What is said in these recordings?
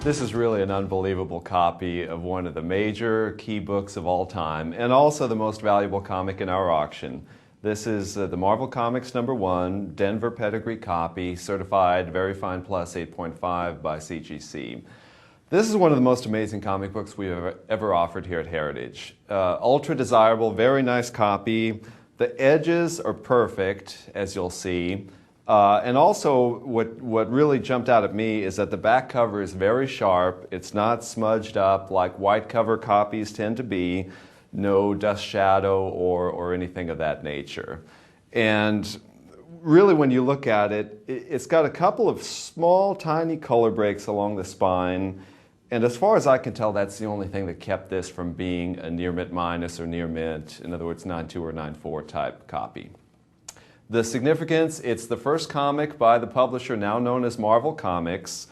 This is really an unbelievable copy of one of the major key books of all time, and also the most valuable comic in our auction. This is the Marvel Comics #1, Denver pedigree copy, certified Very Fine Plus 8.5 by CGC. This is one of the most amazing comic books we've ever offered here at Heritage. Ultra desirable, very nice copy. The edges are perfect, as you'll see. And also, what really jumped out at me is that the back cover is very sharp. It's not smudged up like white cover copies tend to be. No dust shadow or anything of that nature. And really, when you look at it, it's got a couple of small, tiny color breaks along the spine. And as far as I can tell, that's the only thing that kept this from being a near mint minus or near mint, in other words, 9.2 or 9.4 type copy. The significance, it's the first comic by the publisher now known as Marvel Comics.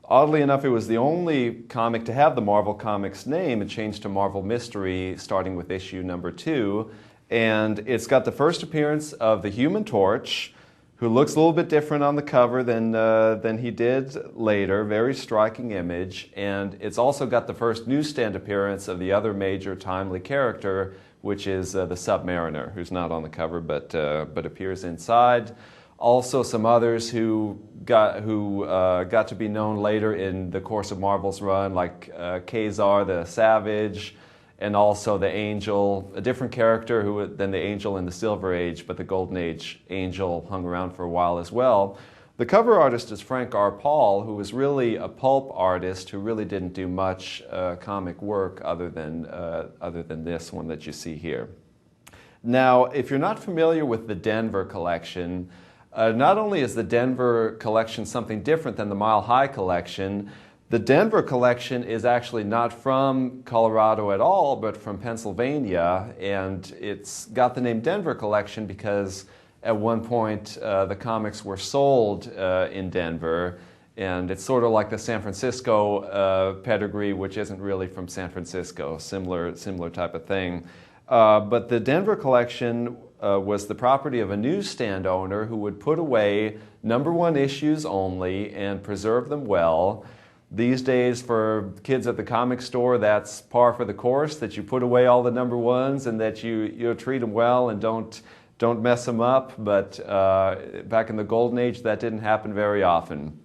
Oddly enough, it was the only comic to have the Marvel Comics name. It changed to Marvel Mystery starting with issue #2. And it's got the first appearance of the Human Torch, who looks a little bit different on the cover than he did later. Very striking image. And it's also got the first newsstand appearance of the other major timely character, which is the Submariner, who's not on the cover but appears inside. Also, some others who got to be known later in the course of Marvel's run, like Kazar the Savage, and also the Angel, a different character than the Angel in the Silver Age, but the Golden Age Angel hung around for a while as well. The cover artist is Frank R. Paul, who was really a pulp artist who really didn't do much comic work other than this one that you see here. Now, if you're not familiar with the Denver collection, not only is the Denver collection something different than the Mile High collection, the Denver collection is actually not from Colorado at all, but from Pennsylvania, and it's got the name Denver collection because at one point, the comics were sold in Denver, and it's sort of like the San Francisco pedigree, which isn't really from San Francisco, similar type of thing. But the Denver collection was the property of a newsstand owner who would put away #1 issues only and preserve them well. These days, for kids at the comic store, that's par for the course, that you put away all the #1s and that you treat them well and don't mess them up, but back in the Golden Age, that didn't happen very often.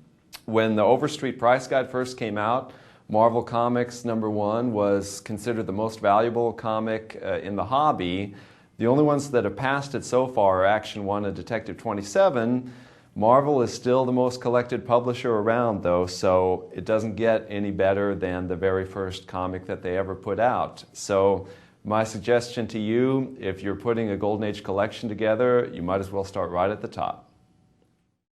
When the Overstreet Price Guide first came out, Marvel Comics #1 was considered the most valuable comic in the hobby. The only ones that have passed it so far are Action 1 and Detective 27. Marvel is still the most collected publisher around, though, so it doesn't get any better than the very first comic that they ever put out. So my suggestion to you, if you're putting a Golden Age collection together, you might as well start right at the top.